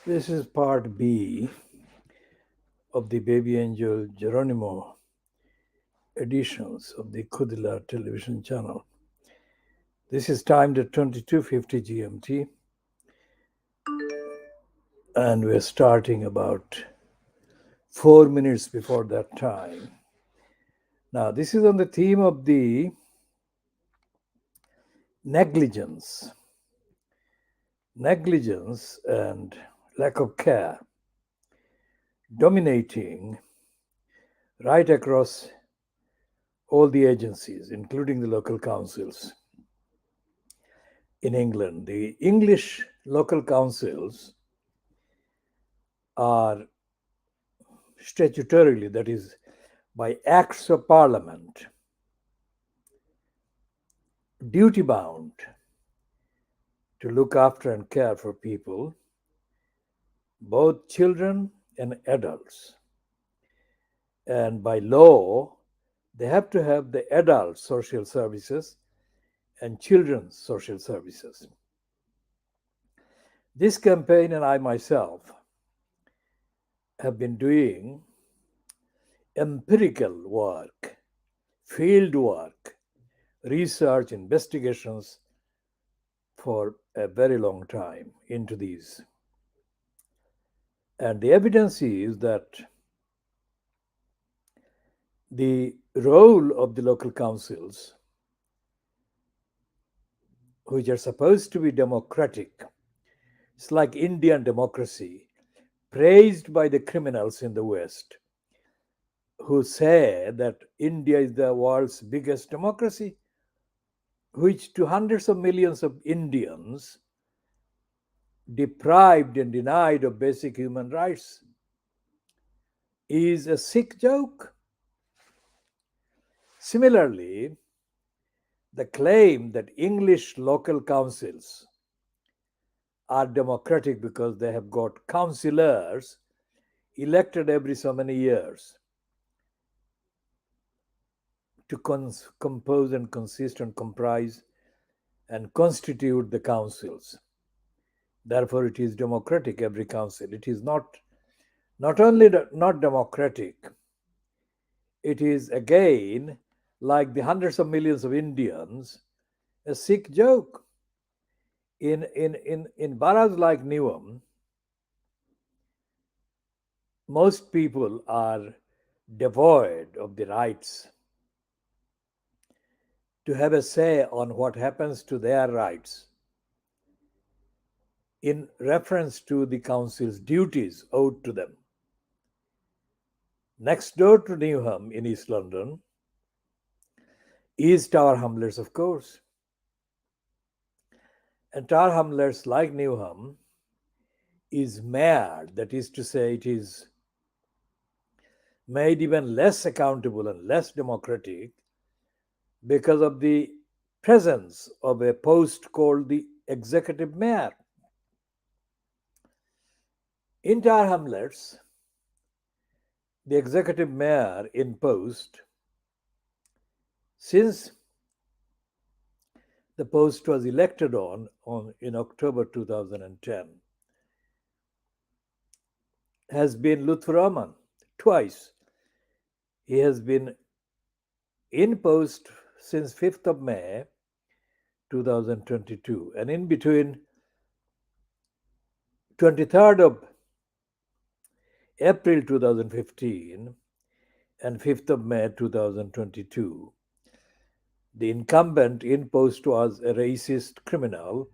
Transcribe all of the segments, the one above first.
This is part B of the Baby Angel Geronimo editions of the Khoodeelaar television channel. This is timed at 22:50 GMT, and we're starting about 4 minutes before that time. Now, this is on the theme of the negligence, negligence and lack of care dominating right across all the agencies, including the local councils in England. The English local councils are statutorily, that is, by acts of parliament, duty bound to look after and care for people, both children and adults. And by law, they have to have the adult social services and children's social services. This campaign and I myself have been doing empirical work, field work, research, investigations for a very long time into these. And the evidence is that the role of the local councils, which are supposed to be democratic, it's like Indian democracy, praised by the criminals in the West, who say that India is the world's biggest democracy, which to hundreds of millions of Indians deprived and denied of basic human rights is a sick joke. Similarly, the claim that English local councils are democratic because they have got councillors elected every so many years to compose and consist and comprise and constitute the councils. Therefore, it is democratic, every council. It is not only not democratic, it is again, like the hundreds of millions of Indians, a sick joke. In boroughs like Newham, most people are devoid of the rights to have a say on what happens to their rights in reference to the council's duties owed to them. Next door to Newham in East London is Tower Hamlets, of course. And Tower Hamlets, like Newham, is mad. That is to say, it is made even less accountable and less democratic because of the presence of a post called the executive mayor. In Tower Hamlets, the executive mayor in post, since the post was elected in October 2010, has been Lutfur Rahman twice. He has been in post since 5th of May 2022, and in between 23rd of April 2015 and 5th of May 2022, the incumbent in post was a racist criminal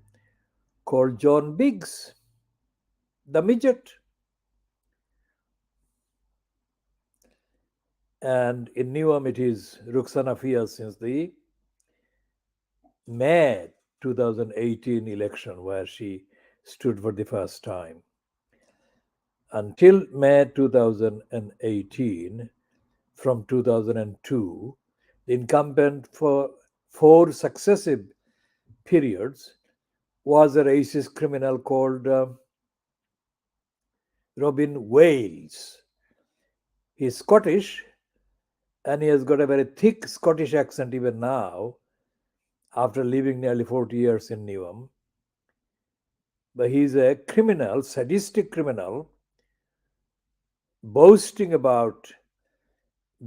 called John Biggs, the midget. And in Newham, it is Ruxana Fias since the May 2018 election, where she stood for the first time. Until May 2018, from 2002, the incumbent for 4 successive periods was a racist criminal called Robin Wales. He's Scottish, and he has got a very thick Scottish accent even now, after living nearly 40 years in Newham. but he's a criminal, sadistic criminal, boasting about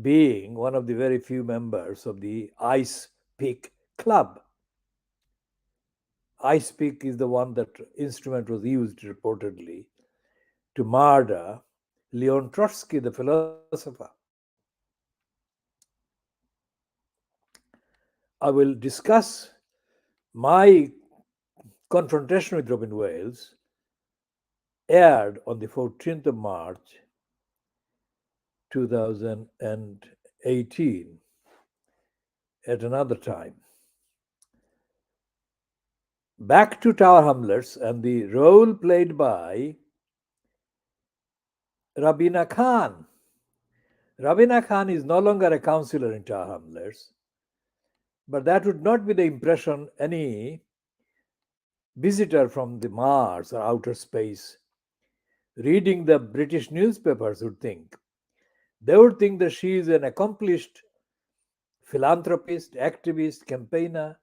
being one of the very few members of the Ice Pick Club. Ice Pick is the one that instrument was used reportedly to murder Leon Trotsky, the philosopher. I will discuss my confrontation with Robin Wales, aired on the 14th of March 2018 at another time. Back to Tower Hamlets and the role played by Rabina Khan. Rabina Khan is no longer a councillor in Tower Hamlets, but that would not be the impression any visitor from the Mars or outer space reading the British newspapers would think. They would think that she is an accomplished philanthropist, activist, campaigner,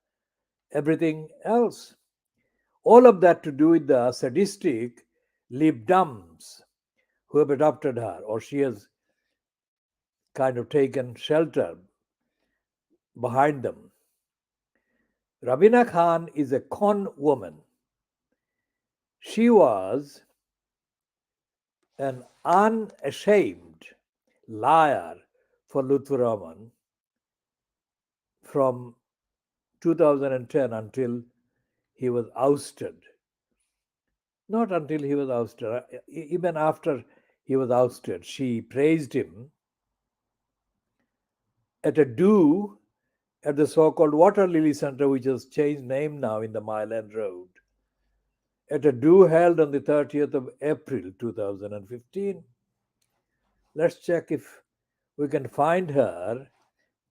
everything else. All of that to do with the sadistic Lib Dems who have adopted her, or she has kind of taken shelter behind them. Rabina Khan is a con woman. She was an unashamed liar for Lutfur Rahman from 2010 until he was ousted. Not until he was ousted, even after he was ousted, she praised him at a do at the so-called Water Lily Center, which has changed name now in the Mile End Road, at a do held on the 30th of April 2015. Let's check if we can find her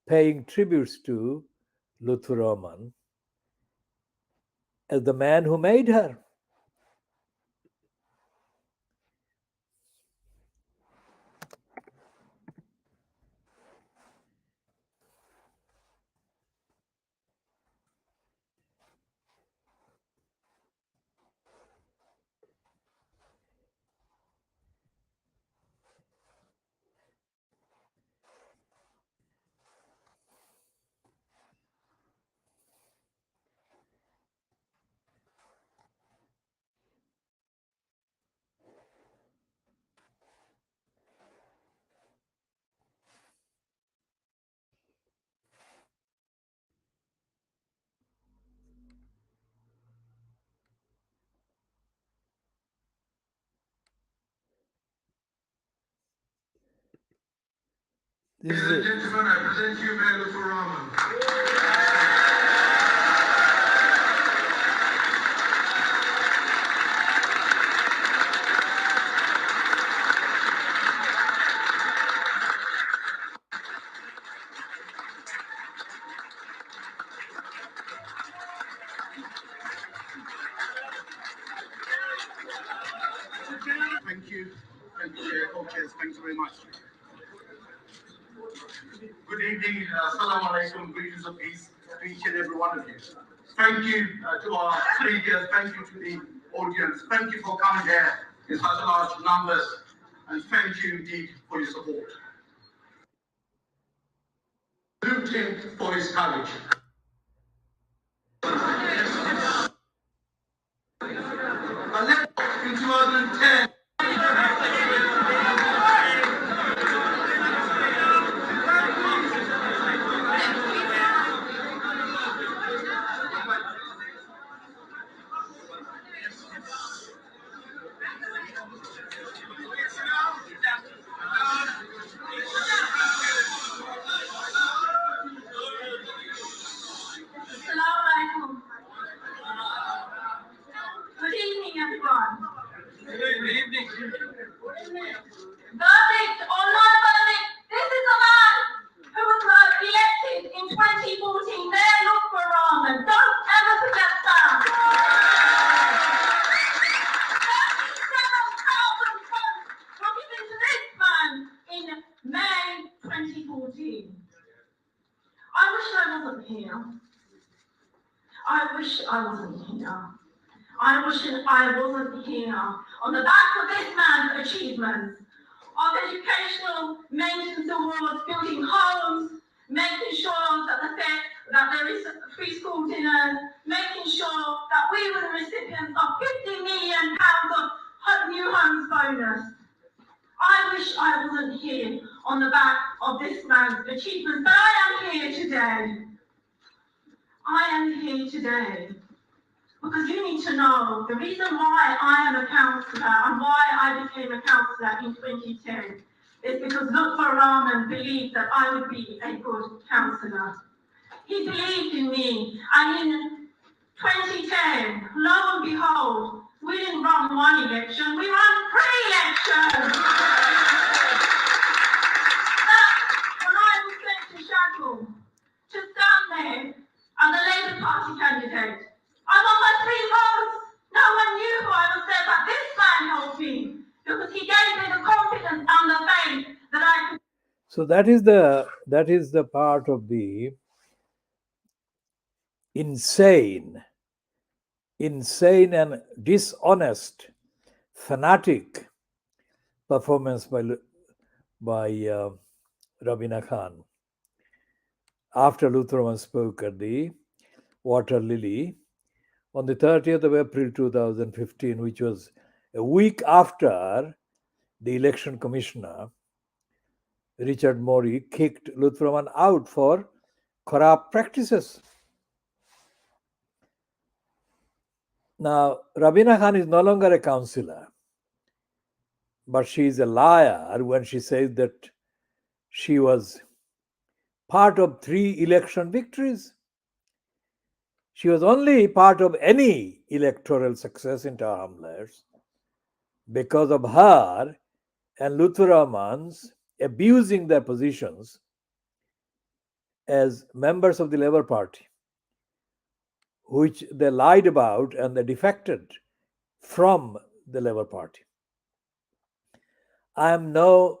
paying tributes to Lutfur Rahman as the man who made her. Ladies and gentlemen, I present you Mayor Lutfur Rahman. Thank you. Thank you, Chair. Co-chairs, thanks very much. Good evening, Assalamu alaikum, greetings of peace to each and every one of you. Thank you to our speakers, thank you to the audience, thank you for coming here in such large numbers, and thank you indeed for your support. Salute him for his courage. In 2010, Assalamualaikum. Good evening, everyone. good evening. Verdict or non-verdict, this is a man who was elected in 2014. Mayor Lutfur Rahman. Don't ever forget that. 37,000 votes were given to this man in May 2014. I wish I wasn't here. I wish I wasn't here. I wish I wasn't here. On the back of this man's achievements, of educational maintenance awards, building homes, making sure that there is free school dinners, making sure that we were the recipients of £50 million of new homes bonus. I wish I wasn't here on the back of this man's achievements, but I am here today. I am here today because you need to know the reason why I am a counsellor and why I became a counsellor in 2010 is because Lutfur Rahman believed that I would be a good counsellor. He believed in me, and in 2010, lo and behold, we didn't run one election, we ran 3 elections. When I was sent to Shackle to stand there as a Labour Party candidate, I got my 3 votes. No one knew who I was there, but this man helped me because he gave me the confidence and the faith that I could. So that is the part of the insane and dishonest, fanatic performance by Rabina Khan after Luthraman spoke at the Water Lily on the 30th of April 2015, which was a week after the election commissioner, Richard Morey, kicked Luthraman out for corrupt practices. Now, Rabina Khan is no longer a councillor, but she is a liar when she says that she was part of 3 election victories. She was only part of any electoral success in Tower Hamlets because of her and Lutfur Rahman's abusing their positions as members of the Labour Party, which they lied about and they defected from the Labour Party. I am no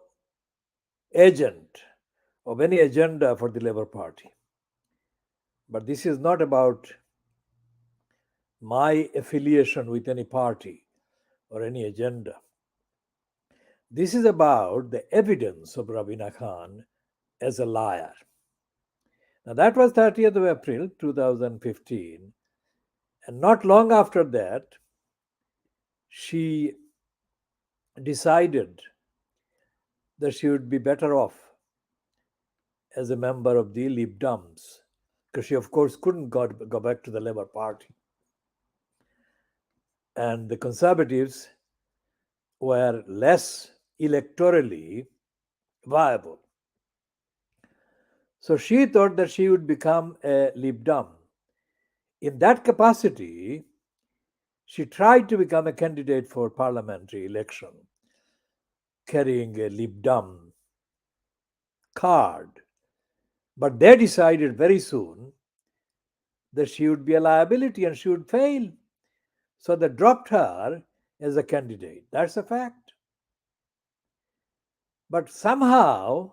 agent of any agenda for the Labour Party, but this is not about my affiliation with any party or any agenda. This is about the evidence of Rabina Khan as a liar. Now, that was 30th of April 2015, and not long after that, she decided that she would be better off as a member of the Lib Dems, because she, of course, couldn't go back to the Labour Party. And the Conservatives were less electorally viable. So she thought that she would become a Lib Dem. In that capacity, she tried to become a candidate for parliamentary election, carrying a Lib Dem card. But they decided very soon that she would be a liability and she would fail. So they dropped her as a candidate. That's a fact. But somehow,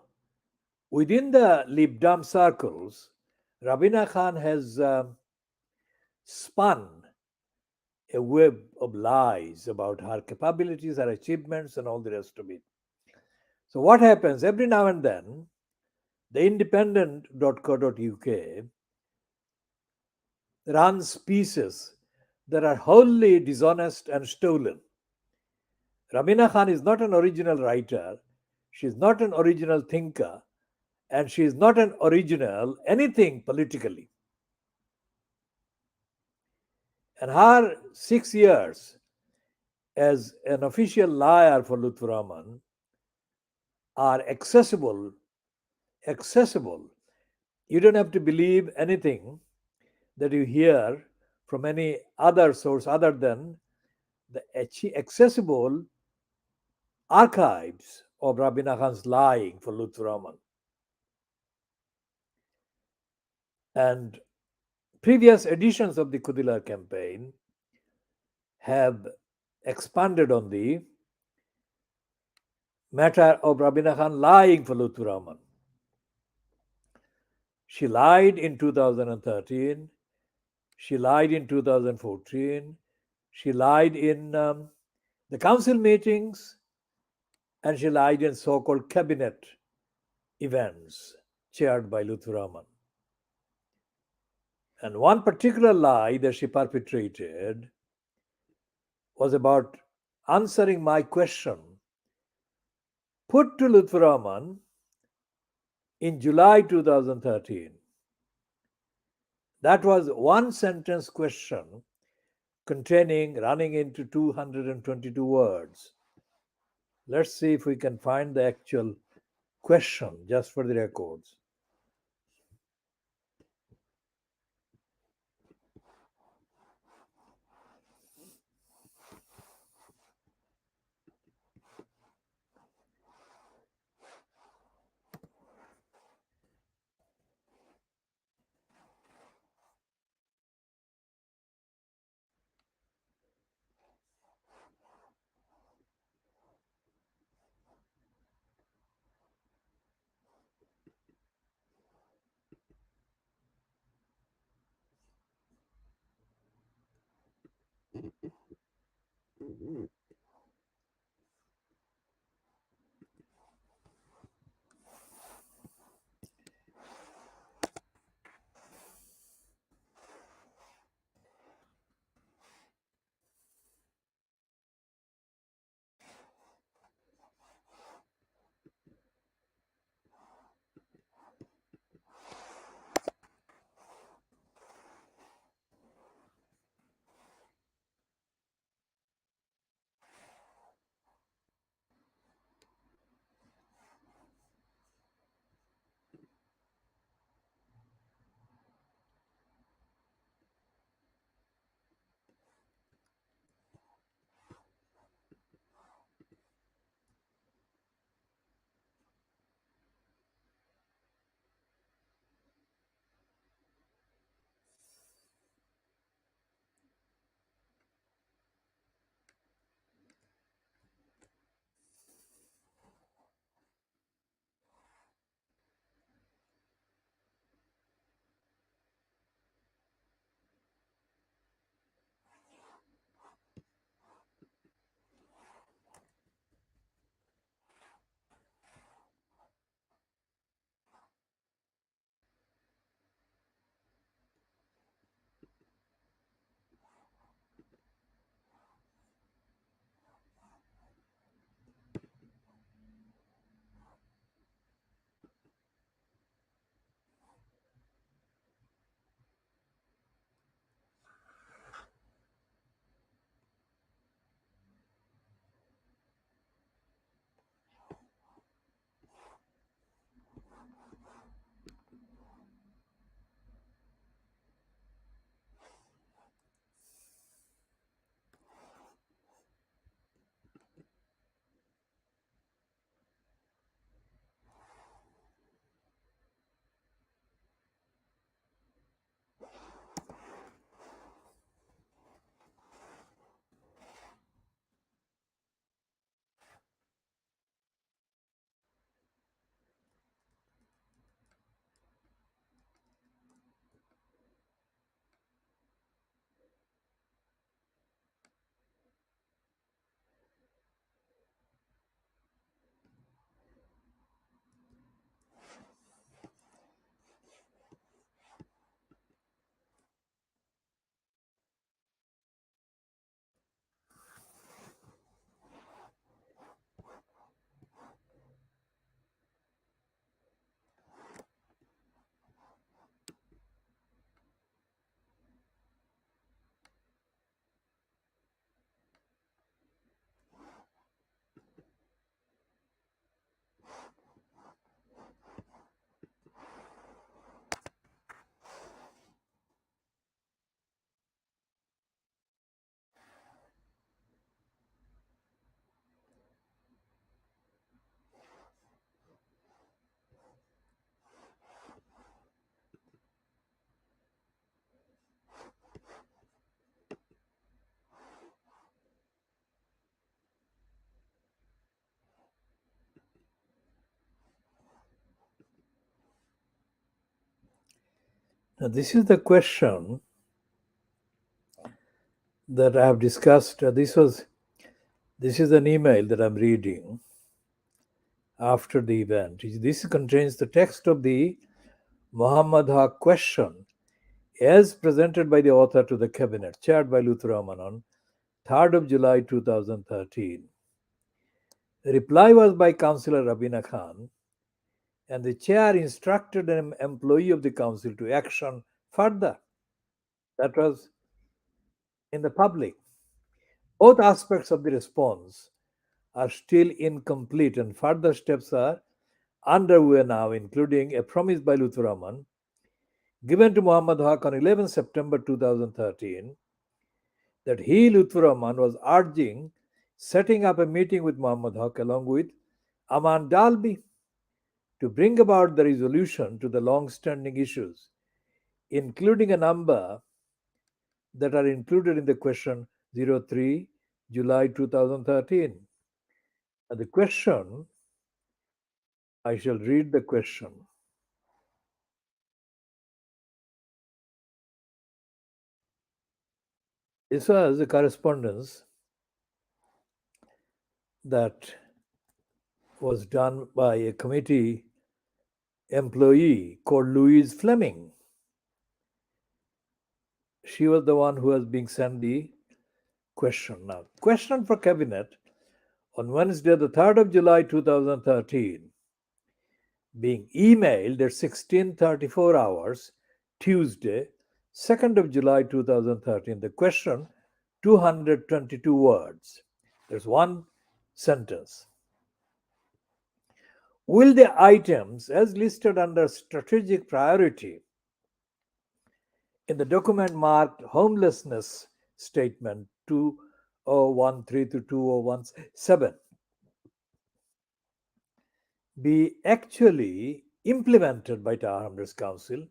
within the Lib Dem circles, Rabina Khan has spun a web of lies about her capabilities, her achievements, and all the rest of it. So, what happens every now and then, the independent.co.uk runs pieces that are wholly dishonest and stolen. Rabina Khan is not an original writer, she is not an original thinker, and she is not an original anything politically. And her 6 years as an official liar for Lutfur Rahman are accessible. You don't have to believe anything that you hear from any other source other than the accessible archives of Rabina Khan's lying for Lutfur Rahman. And previous editions of the Khoodeelaar campaign have expanded on the matter of Rabina Khan lying for Lutfur Rahman. She lied in 2013, she lied in 2014, She lied in the council meetings, and she lied in so called cabinet events chaired by Lutfur Rahman. And one particular lie that she perpetrated was about answering my question put to Lutfur Rahman in July 2013. That was one sentence question running into 222 words. Let's see if we can find the actual question just for the records. Now, this is the question that I have discussed. This is an email that I'm reading after the event. This contains the text of the Muhammad Haque question as presented by the author to the cabinet, chaired by Luther Rahman on 3rd of July 2013. The reply was by Councillor Rabina Khan, and the chair instructed an employee of the council to action further. That was in the public. Both aspects of the response are still incomplete, and further steps are underway now, including a promise by Luther Rahman given to Muhammad Haque on 11 September 2013 that he, Lutfur Rahman, was urging setting up a meeting with Muhammad Haque along with Aman Dalbi to bring about the resolution to the long standing issues, including a number that are included in the question 03 July 2013. And the question, I shall read the question. This was a correspondence that was done by a committee employee called Louise Fleming. She was the one who was being sent the question. Now, question for cabinet on Wednesday, the 3rd of July 2013, being emailed at 16:34 hours, Tuesday, 2nd of July 2013. The question, 222 words. There's one sentence. Will the items as listed under strategic priority in the document marked homelessness statement 2013 to 2017 be actually implemented by Tower Hamlets Council?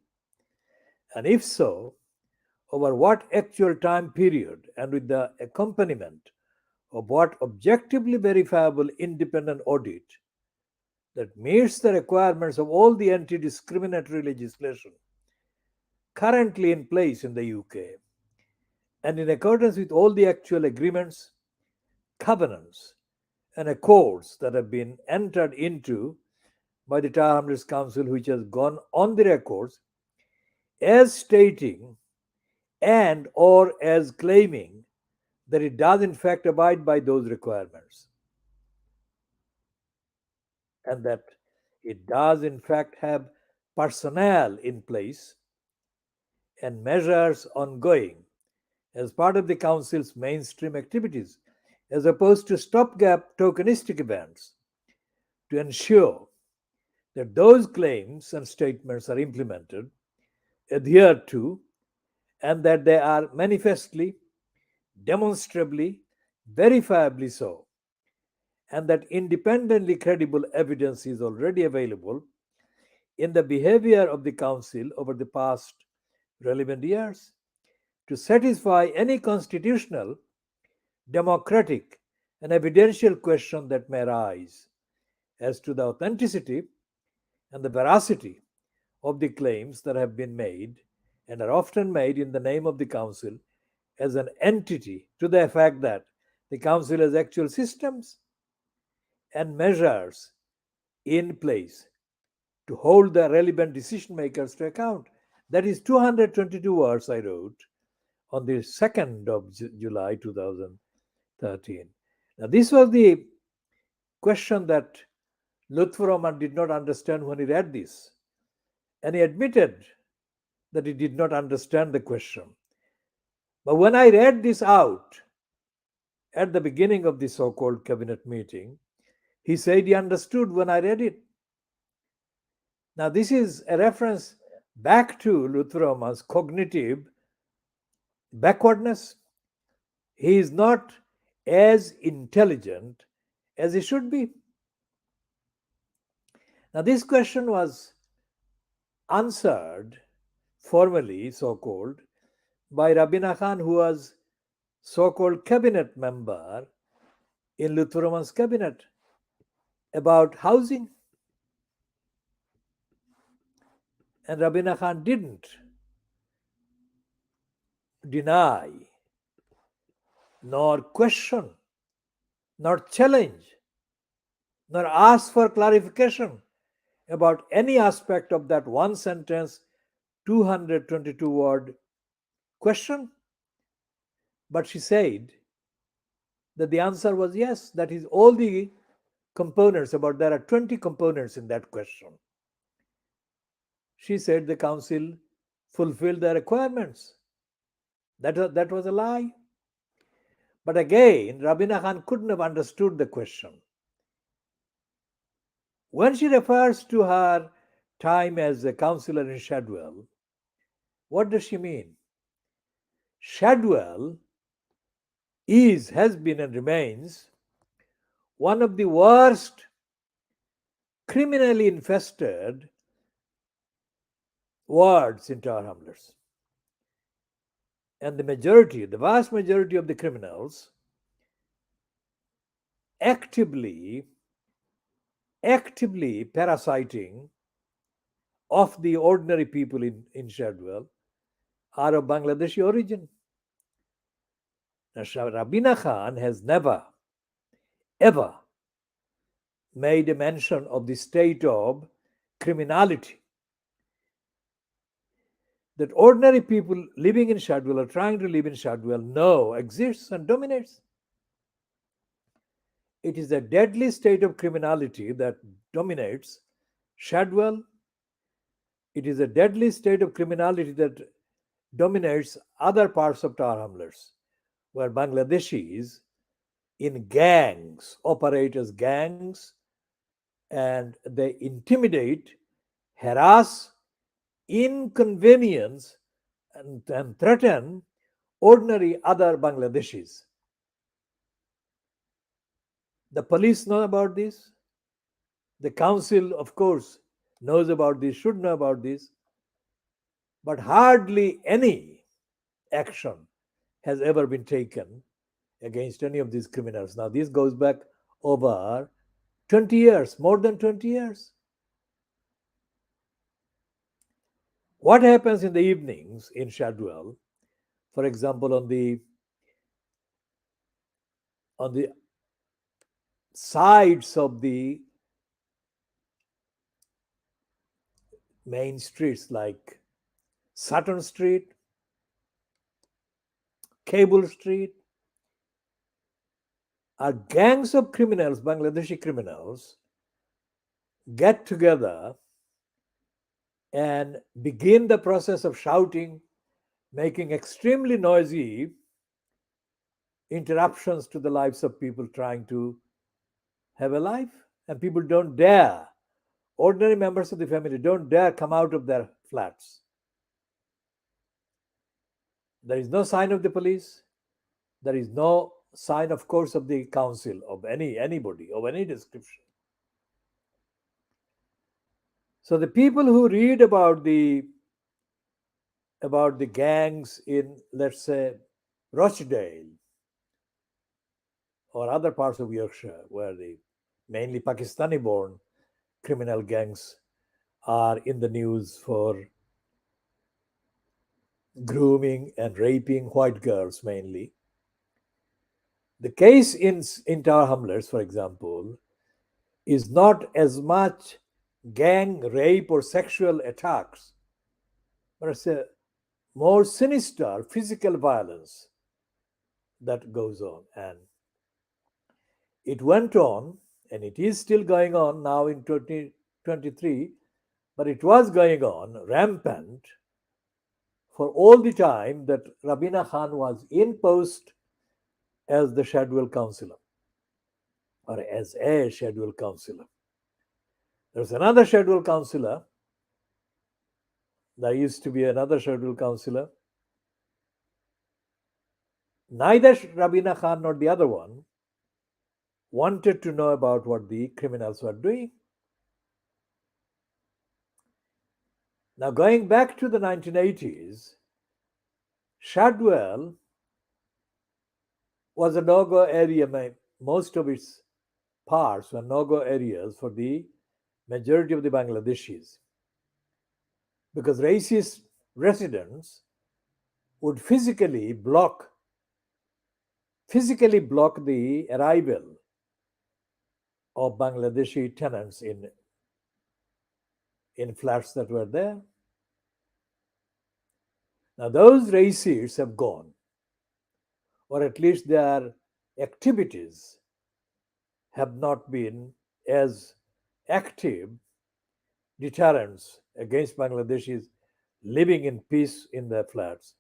And if so, over what actual time period and with the accompaniment of what objectively verifiable independent audit that meets the requirements of all the anti discriminatory legislation currently in place in the UK and in accordance with all the actual agreements, covenants, and accords that have been entered into by the Tower Hamlets Council, which has gone on the records as stating and or as claiming that it does in fact abide by those requirements and that it does in fact have personnel in place and measures ongoing as part of the council's mainstream activities as opposed to stopgap tokenistic events to ensure that those claims and statements are implemented, adhered to, and that they are manifestly, demonstrably, verifiably so, and that independently credible evidence is already available in the behavior of the Council over the past relevant years to satisfy any constitutional, democratic, and evidential question that may arise as to the authenticity and the veracity of the claims that have been made and are often made in the name of the Council as an entity to the effect that the Council has actual systems and measures in place to hold the relevant decision makers to account. That is 222 words I wrote on the 2nd of July 2013. Now, this was the question that Lutfur Rahman did not understand when he read this. And he admitted that he did not understand the question. But when I read this out at the beginning of the so called cabinet meeting, he said he understood when I read it. Now, this is a reference back to Lutfur Rahman's cognitive backwardness. He is not as intelligent as he should be. Now, this question was answered formally, so called, by Rabina Khan, who was so called cabinet member in Lutfur Rahman's cabinet about housing. And Rabina Khan didn't deny nor question, nor challenge, nor ask for clarification about any aspect of that one sentence, 222 word question. But she said that the answer was yes, that is all the components, about there are 20 components in that question. She said the council fulfilled the requirements. That was a lie. But again, Rabina Khan couldn't have understood the question. When she refers to her time as a councillor in Shadwell, what does she mean? Shadwell has been, and remains one of the worst criminally infested wards in Tower Hamlets. And the vast majority of the criminals actively, actively parasiting of the ordinary people in Shadwell are of Bangladeshi origin. Now, Rabina Khan has never, ever made a mention of the state of criminality that ordinary people living in Shadwell or trying to live in Shadwell know exists and dominates. It is a deadly state of criminality that dominates Shadwell. It is a deadly state of criminality that dominates other parts of Tower Hamlets, where Bangladeshis in gangs operate as gangs and they intimidate, harass, inconvenience, and threaten ordinary other Bangladeshis. The police know about this. The council, of course, knows about this, should know about this, but hardly any action has ever been taken against any of these criminals. Now, this goes back over 20 years, more than 20 years. What happens in the evenings in Shadwell, for example, on the sides of the main streets like Sutton Street, Cable Street, are gangs of criminals, Bangladeshi criminals, get together and begin the process of shouting, making extremely noisy interruptions to the lives of people trying to have a life. And people don't dare, ordinary members of the family don't dare come out of their flats. There is no sign of the police. There is no sign, of course, of the council, of anybody, of any description. So the people who read about the gangs in, let's say, Rochdale or other parts of Yorkshire, where the mainly Pakistani-born criminal gangs are in the news for grooming and raping white girls mainly. The case in Tower Hamlets, for example, is not as much gang rape or sexual attacks, but it's a more sinister physical violence that goes on. And it went on, and it is still going on now in 2023, but it was going on rampant for all the time that Rabina Khan was in post as the Shadwell councillor or as a Shadwell councillor. There's another Shadwell councillor. There used to be another Shadwell councillor. Neither Rabina Khan nor the other one wanted to know about what the criminals were doing. Now, going back to the 1980s, Shadwell was a no-go area. Most of its parts were no-go areas for the majority of the Bangladeshis, because racist residents would physically block physically block the arrival of Bangladeshi tenants in flats that were there. Now, those racists have gone, or at least their activities have not been as active deterrents against Bangladeshis living in peace in their flats.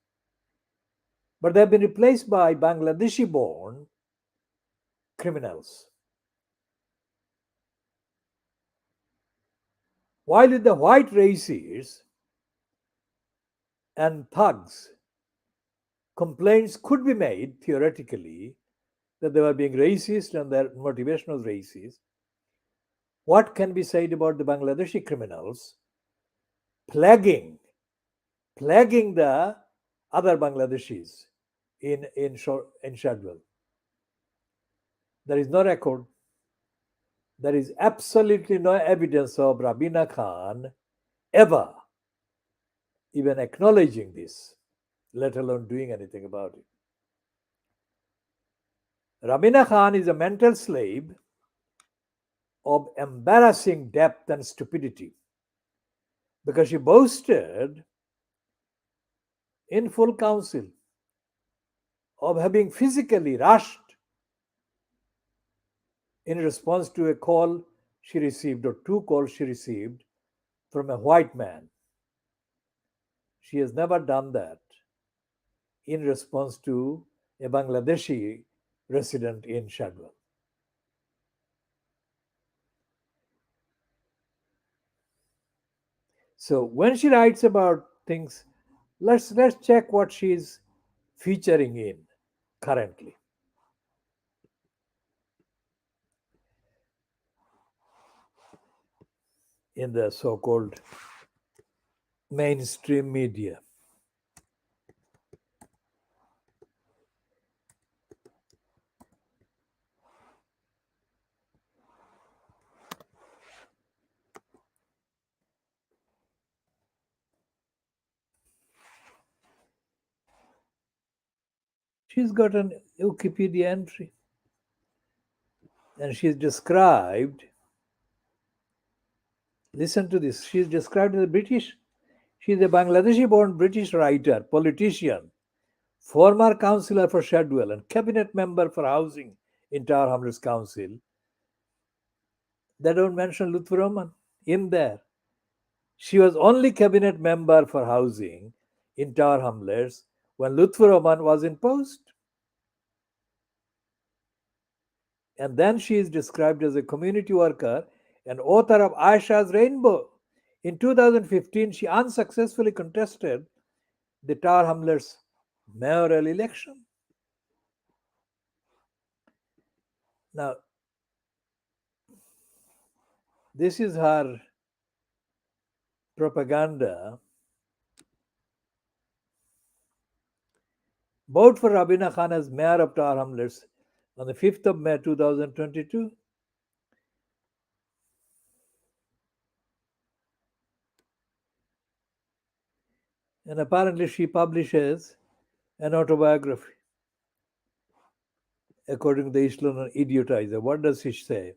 But they have been replaced by Bangladeshi born criminals. While with the white racists and thugs, complaints could be made theoretically that they were being racist and their motivation was racist. What can be said about the Bangladeshi criminals plaguing, plaguing the other Bangladeshis in Shadwell? There is no record. There is absolutely no evidence of Rabina Khan ever even acknowledging this, let alone doing anything about it. Rabina Khan is a mental slave of embarrassing depth and stupidity because she boasted in full council of having physically rushed in response to a call she received or two calls she received from a white man. She has never done that in response to a Bangladeshi resident in Shadwell. So when she writes about things, let's check what she's featuring in currently in the so-called mainstream media. She's got an Wikipedia entry and she's described, listen to this, she's described as a British, she's a Bangladeshi born British writer, politician, former councillor for Shadwell and cabinet member for housing in Tower Hamlets Council. They don't mention Lutfur Rahman in there. She was only cabinet member for housing in Tower Hamlets when Lutfur Rahman was in post. And then she is described as a community worker and author of Aisha's Rainbow. In 2015, she unsuccessfully contested the Tower Hamlets mayoral election. Now, this is her propaganda. Vote for Rabina Khan as mayor of Tower Hamlets on the 5th of May 2022. And apparently, she publishes an autobiography, according to the East London Idiotizer. What does she say?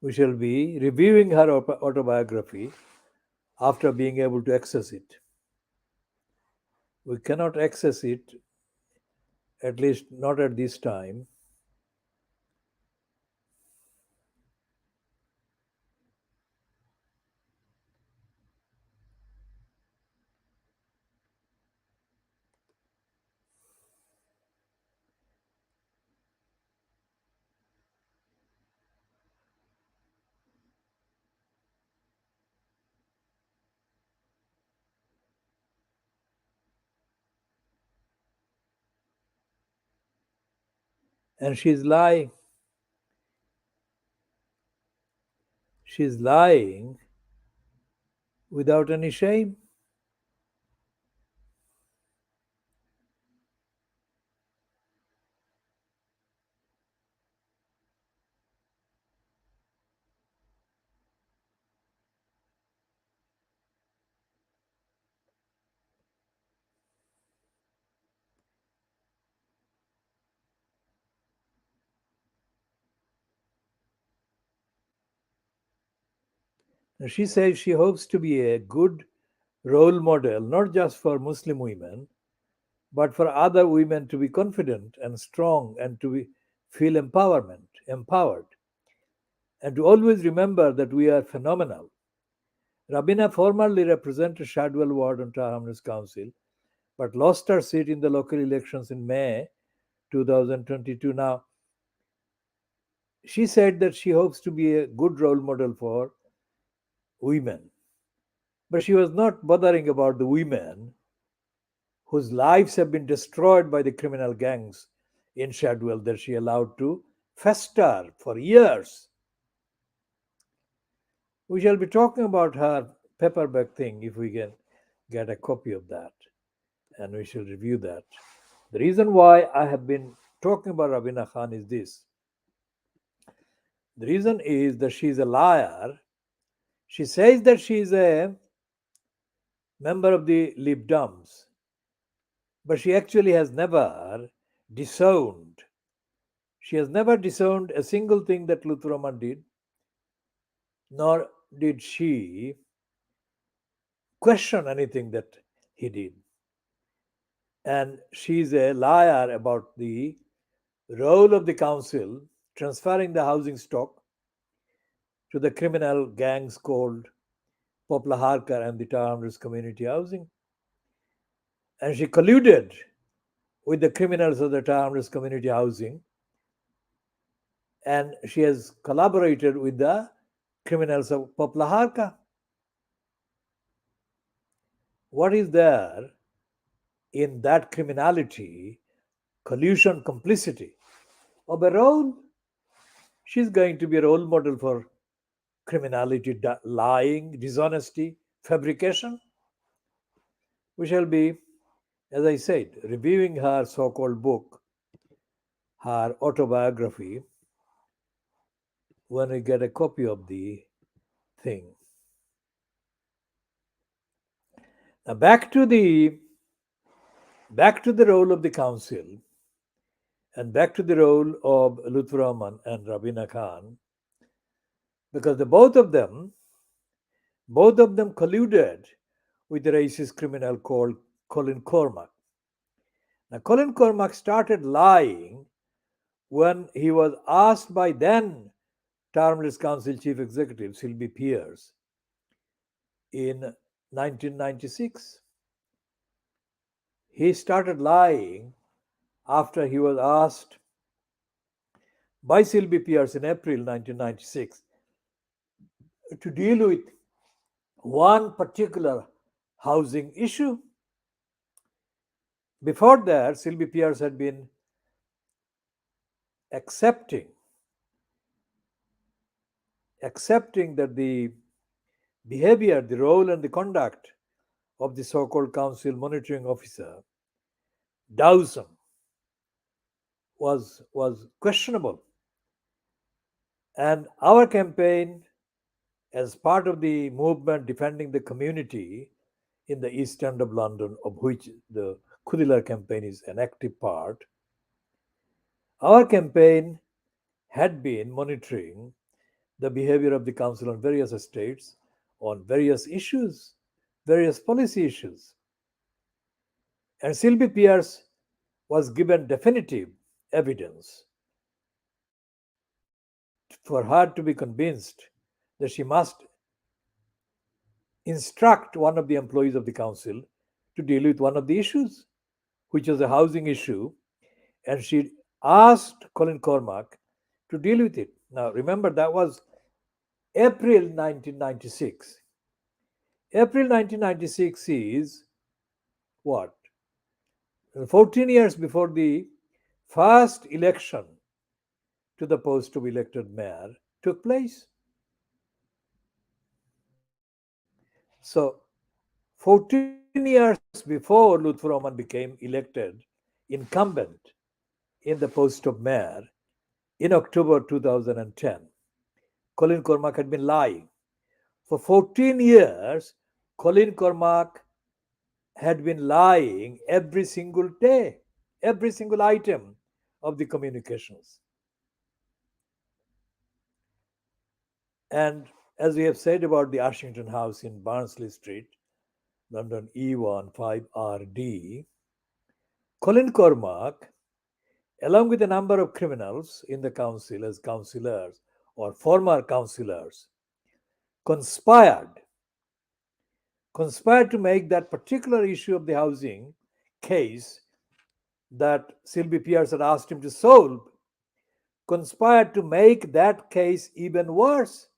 We shall be reviewing her autobiography after being able to access it. We cannot access it, at least not at this time. And she's lying. She's lying without any shame. She says she hopes to be a good role model, not just for Muslim women, but for other women to be confident and strong and to feel empowered, and to always remember that we are phenomenal. Rabina formerly represented Shadwell Ward on Tower Hamlets Council, but lost her seat in the local elections in May 2022. Now, she said that she hopes to be a good role model for women, but she was not bothering about the women whose lives have been destroyed by the criminal gangs in Shadwell that she allowed to fester for years. We shall be talking about her paperback thing if we can get a copy of that, and we shall review that. The reason why I have been talking about Rabina Khan is this. The reason is that she is a liar. She says that she is a member of the Lib Dems, but she actually has never disowned. She has never disowned a single thing that Luther Roman did, nor did she question anything that he did. And she is a liar about the role of the council transferring the housing stock to the criminal gangs called Poplar Harker and the Tower Community Housing. And she colluded with the criminals of the Tower Community Housing, and she has collaborated with the criminals of Poplar Harker. What is there in that criminality, collusion, complicity of a role? She's going to be a role model for criminality, lying, dishonesty, fabrication. We shall be, as I said, reviewing her so called book, her autobiography, when we get a copy of the thing. Now back to the role of the council and back to the role of Lutfur Rahman and Rabina Khan, because both of them colluded with the racist criminal called Colin Cormack. Now, Colin Cormack started lying when he was asked by then Termless Council Chief Executive Sylvie Pierce in 1996. He started lying after he was asked by Sylvie Pierce in April 1996 to deal with one particular housing issue. Before that, Sylvie Pierce had been accepting that the behavior, the role, and the conduct of the so called council monitoring officer, Dawson, was questionable. And our campaign, as part of the movement defending the community in the East End of London, of which the Khoodeelaar campaign is an active part, our campaign had been monitoring the behavior of the council on various estates, on various issues, various policy issues. And Sylvie Pierce was given definitive evidence for her to be convinced that she must instruct one of the employees of the council to deal with one of the issues, which was a housing issue, and she asked Colin Cormack to deal with it. Now, remember, that was April 1996. April 1996 is what? 14 years before the first election to the post of elected mayor took place. So, 14 years before Lutfur Rahman became elected incumbent in the post of mayor in October 2010, Colin Cormack had been lying. For 14 years, Colin Cormack had been lying every single day, every single item of the communications. And As we have said about the Ashington House in Barnsley Street, London E1 5RD, Colin Cormack, along with a number of criminals in the council as councillors or former councillors, conspired conspired to make that particular issue of the housing case that Sylvie Pierce had asked him to solve, conspired to make that case even worse.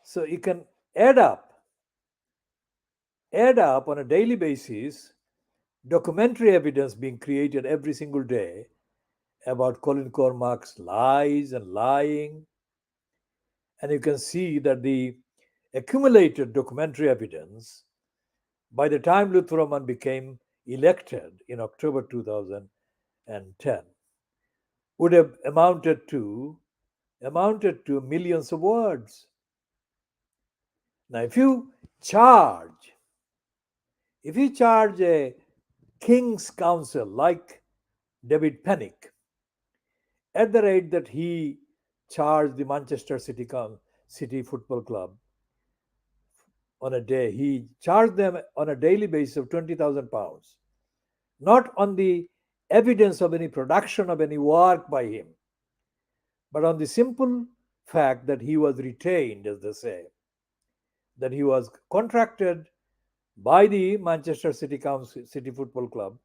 So you can add up, add up on a daily basis documentary evidence being created every single day about Colin Cormack's lies and lying. And you can see that the accumulated documentary evidence by the time Luthraman became elected in October 2010 would have amounted to millions of words. Now, charge, if you charge a king's counsel like David Pennick at the rate that he charged the Manchester City Football Club on a day, he charged them on a daily basis of £20,000, not on the evidence of any production of any work by him, but on the simple fact that he was retained, as they say, that he was contracted by the Manchester City Football Club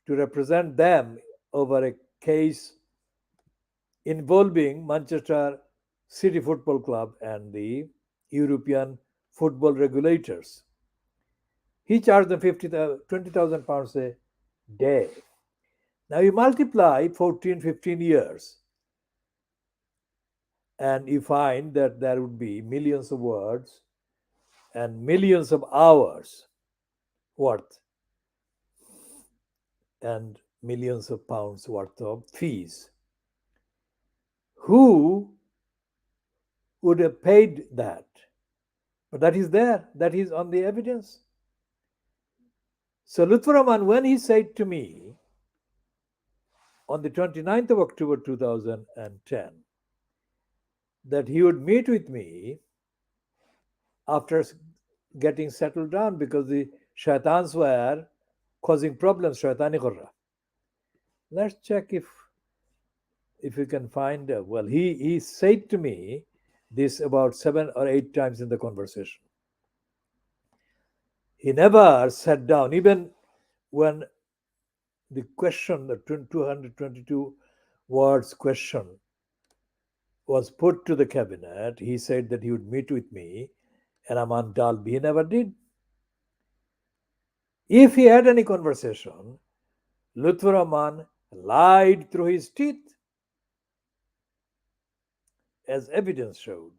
to represent them over a case involving Manchester City Football Club and the European football regulators. He charged them £20,000 a day. Now you multiply 14, 15 years, and you find that there would be millions of words and millions of hours worth and millions of pounds worth of fees. Who would have paid that? But that is there, that is on the evidence. So Luthraman, when he said to me on the 29th of October 2010 that he would meet with me after getting settled down because the shaitans were causing problems, shaitani ghurra. Let's check if we can find. Well, he said to me this about 7 or 8 times in the conversation. He never sat down, even when the question, the 222 words question, was put to the cabinet. He said that he would meet with me, and Aman Dalbi. He never did. If he had any conversation, Lutfur Rahman lied through his teeth, as evidence showed.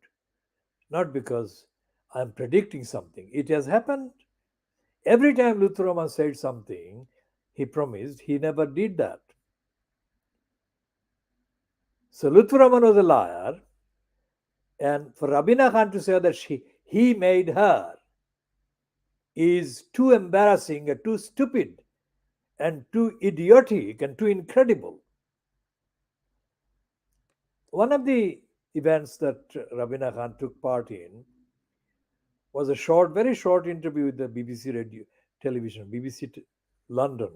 Not because I'm predicting something. It has happened. Every time Lutfur Rahman said something, he promised, he never did that. So Lutfur Rahman was a liar, and for Rabina Khan to say that he made her is too embarrassing and too stupid and too idiotic and too incredible. One of the events that Rabina Khan took part in was a short, very short interview with the BBC radio television, London,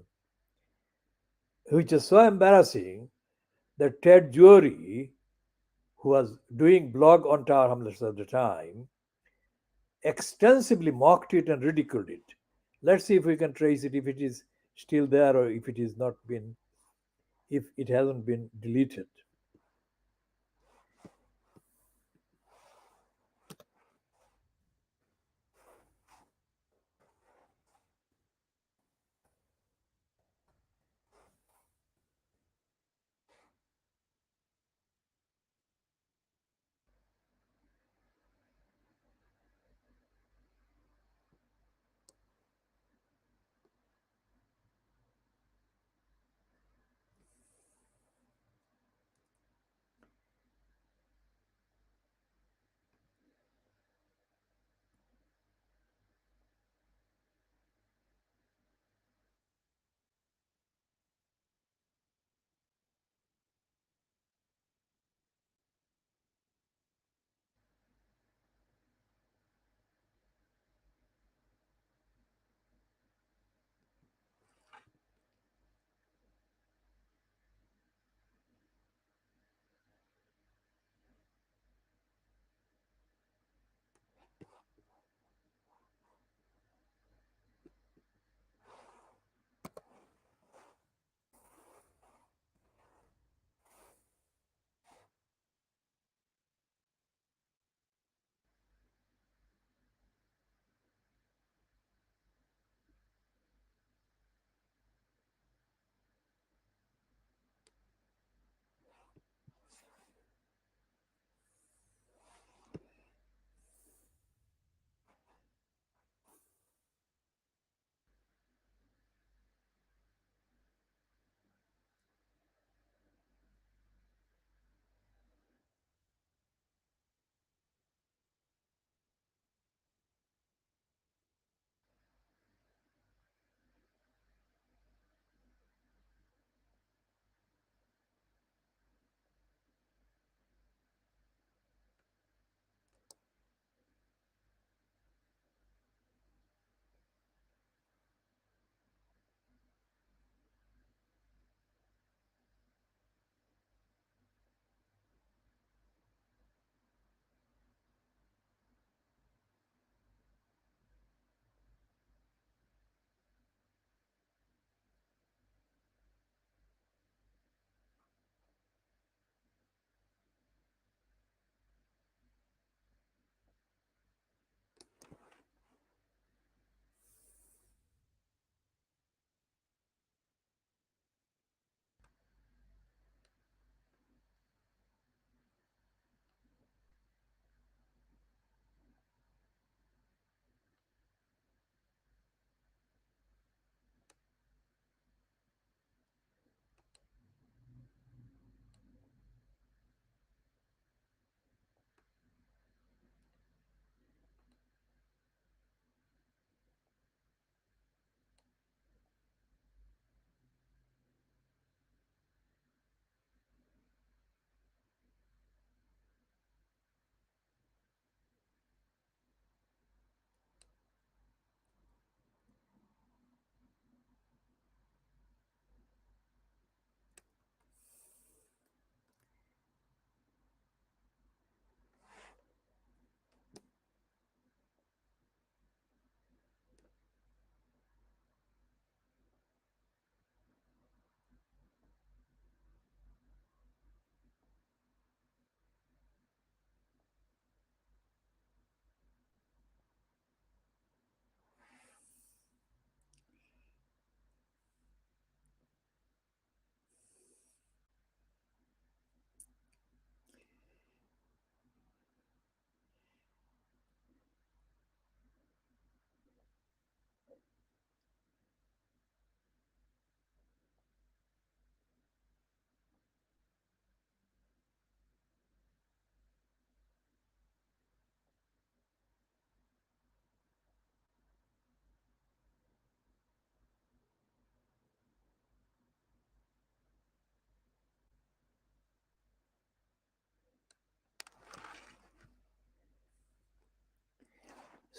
which is so embarrassing that Ted Jury, who was doing blog on Tower Hamlets at the time, extensively mocked it and ridiculed it. Let's see if we can trace it, if it is still there or if it is not been, if it hasn't been deleted.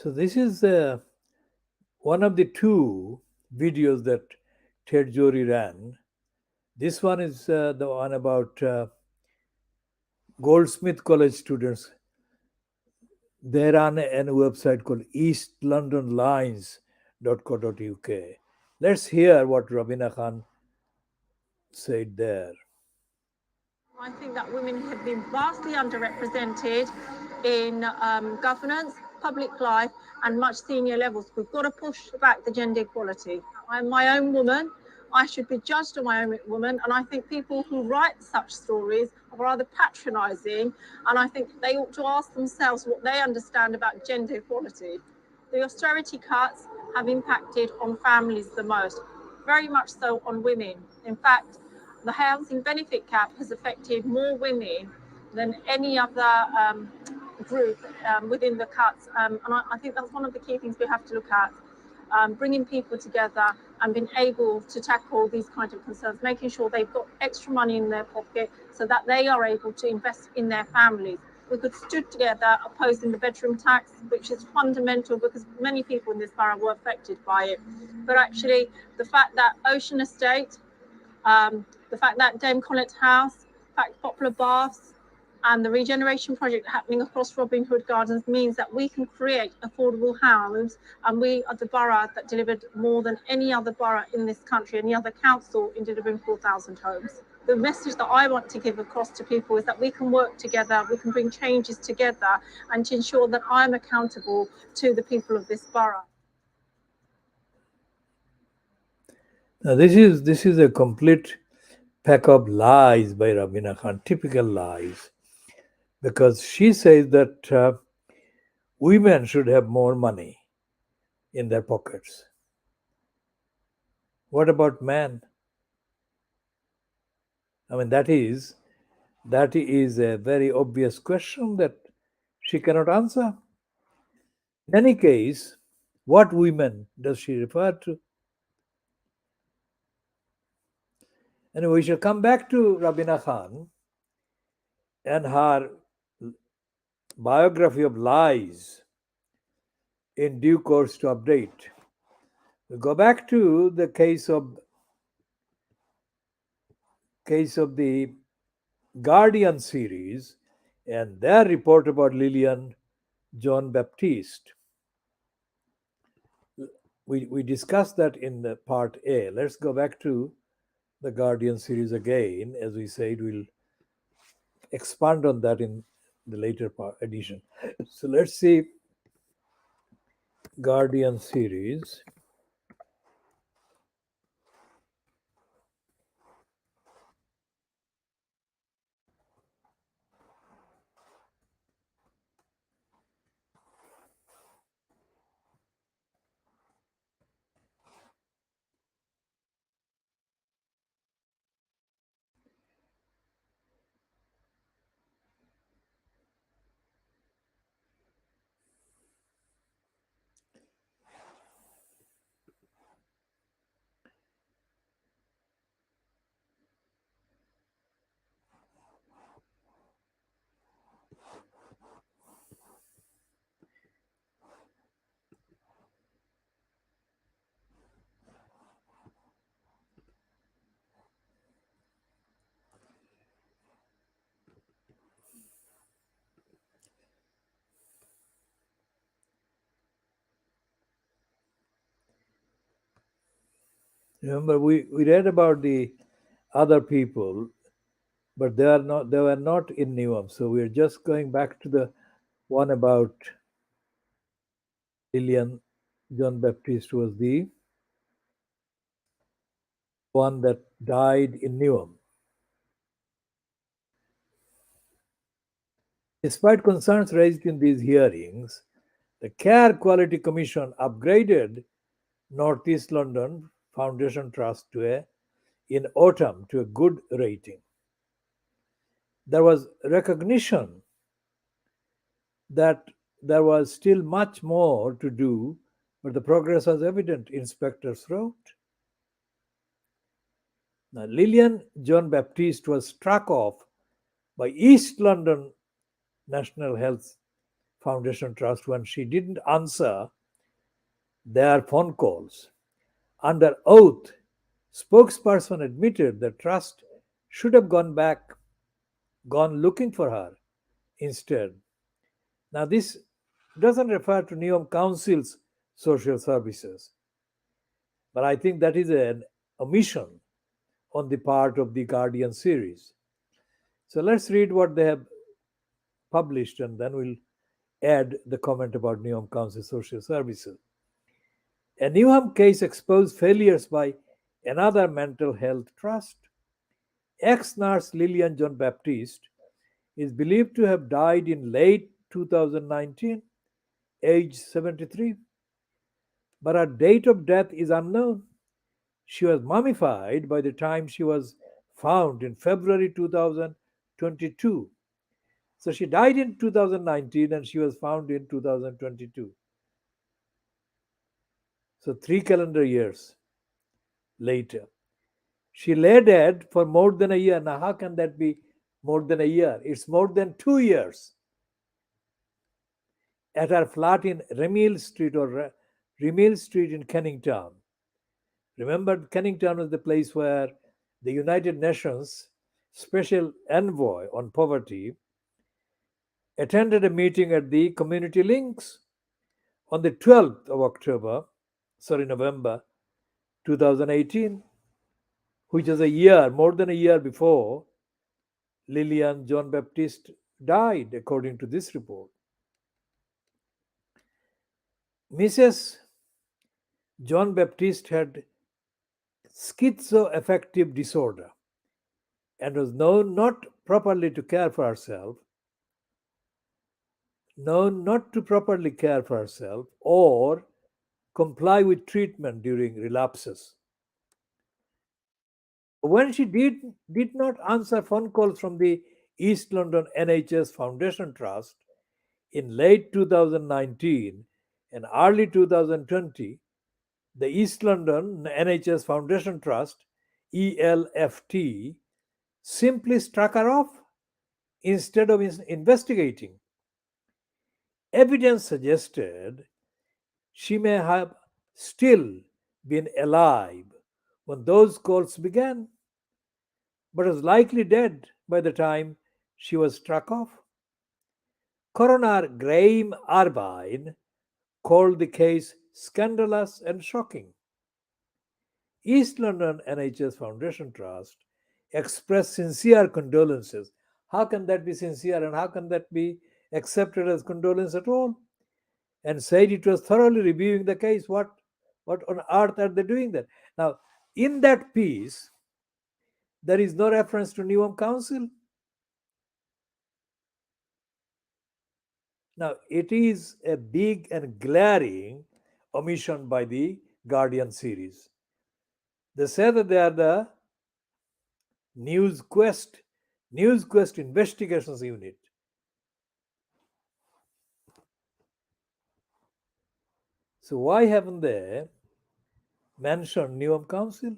So this is one of the two videos that Ted Jory ran. This one is the one about Goldsmith College students. They run a website called eastlondonlines.co.uk. Let's hear what Rabina Khan said there. I think that women have been vastly underrepresented in governance, public life, and much senior levels. We've got to push back the gender equality. I'm my own woman. I should be judged on my own woman. And I think people who write such stories are rather patronising. And I think they ought to ask themselves what they understand about gender equality. The austerity cuts have impacted on families the most, very much so on women. In fact, the housing benefit cap has affected more women than any other group within the cuts. And I think that's one of the key things we have to look at, bringing people together and being able to tackle these kinds of concerns, making sure they've got extra money in their pocket so that they are able to invest in their families. We could stood together opposing the bedroom tax, which is fundamental because many people in this borough were affected by it. But actually, the fact that Ocean Estate, the fact that Dame Collett House, the fact Poplar Baths, and the regeneration project happening across Robin Hood Gardens means that we can create affordable homes, and we are the borough that delivered more than any other borough in this country, any other council in delivering 4,000 homes. The message that I want to give across to people is that we can work together, we can bring changes together, and to ensure that I'm accountable to the people of this borough. Now this is a complete pack of lies by Rabina Khan, typical lies, because she says that women should have more money in their pockets. What about men? I mean, that is a very obvious question that she cannot answer. In any case, what women does she refer to? Anyway, we shall come back to Rabina Khan and her biography of lies in due course to update. We go back to the case of the Guardian series and their report about Lillian John Baptiste. We discussed that in the part A. Let's go back to the Guardian series again. As we said, we'll expand on that in the later part edition. So let's see Guardian series. Remember, we read about the other people, but they were not in Newham. So we're just going back to the one about Lillian John Baptiste was the one that died in Newham. Despite concerns raised in these hearings, the Care Quality Commission upgraded Northeast London Foundation Trust in autumn to a good rating. There was recognition that there was still much more to do, but the progress was evident, inspectors wrote. Now, Lillian John Baptiste was struck off by East London National Health Foundation Trust when she didn't answer their phone calls. Under oath, spokesperson admitted the trust should have gone looking for her instead. Now, this doesn't refer to Neom Council's social services, but I think that is an omission on the part of the Guardian series. So let's read what they have published and then we'll add the comment about Neom Council social services. A Newham case exposed failures by another mental health trust. Ex nurse Lillian John Baptiste is believed to have died in late 2019, age 73, but her date of death is unknown. She was mummified by the time she was found in February 2022. So she died in 2019 and she was found in 2022. So 3 calendar years later. She lay dead for more than a year. Now, how can that be more than a year? It's more than 2 years at her flat in Remil Street in Kennington. Remember, Kennington was the place where the United Nations Special Envoy on Poverty attended a meeting at the Community Links on the 12th of November 2018, which is a year, more than a year before Lillian John Baptiste died, according to this report. Mrs. John Baptiste had schizoaffective disorder and was known not to properly care for herself or comply with treatment during relapses. When she did not answer phone calls from the East London NHS Foundation Trust in late 2019 and early 2020, the East London NHS Foundation Trust, ELFT, simply struck her off instead of investigating. Evidence suggested she may have still been alive when those calls began, but was likely dead by the time she was struck off. Coroner Graham Arbine called the case scandalous and shocking. East London NHS Foundation Trust expressed sincere condolences. How can that be sincere and how can that be accepted as condolence at all? And said it was thoroughly reviewing the case. What on earth are they doing there? Now, in that piece, there is no reference to Newham Council. Now, it is a big and glaring omission by the Guardian series. They say that they are the News Quest Investigations Unit. So why haven't they mentioned Newham Council?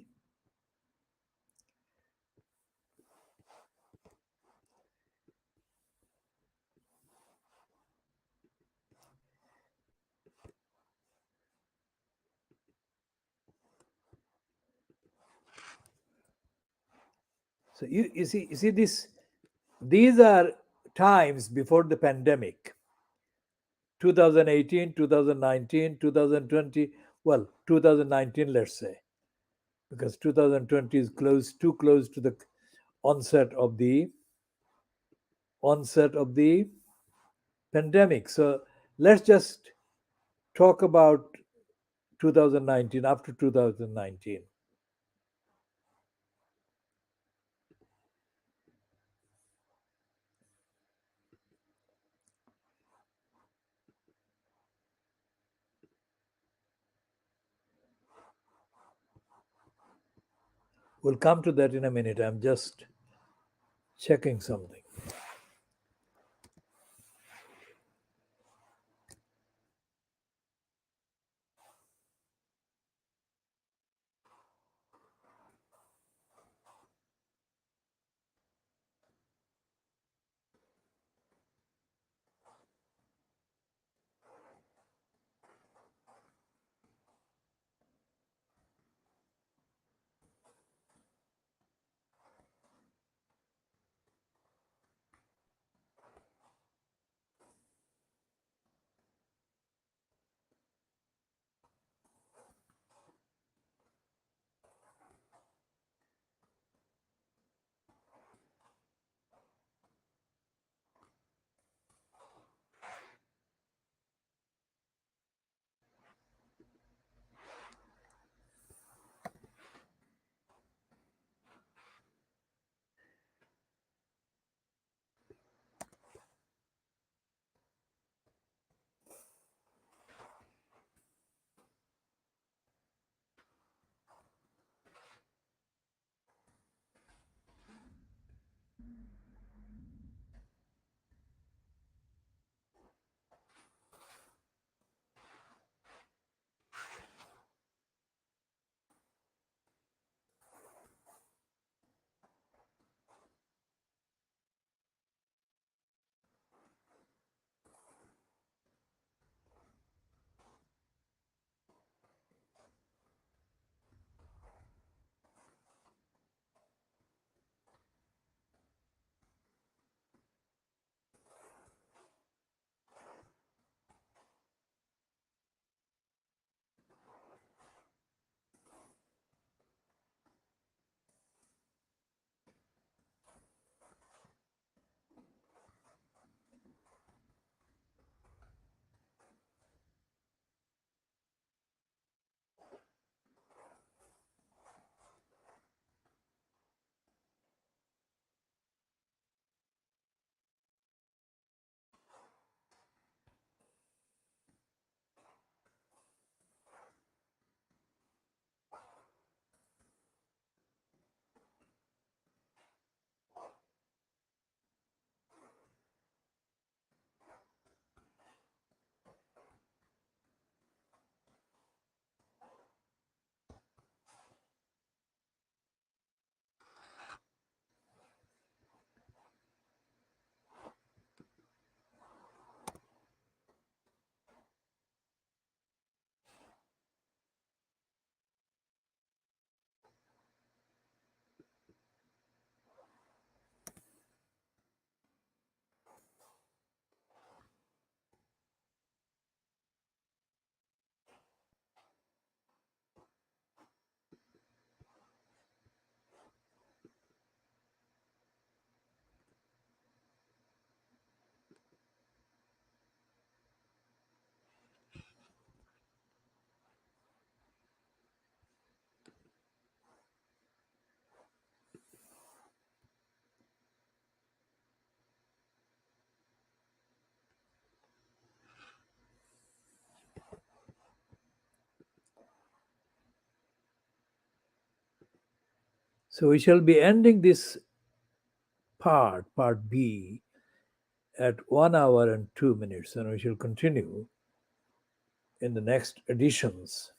So you see this. These are times before the pandemic. 2018, 2019, 2020. Well, 2019, let's say, because 2020 is too close to the onset of the pandemic. So let's just talk about 2019, after 2019. We'll come to that in a minute. I'm just checking something. So we shall be ending this part B, at 1 hour and 2 minutes, and we shall continue in the next editions.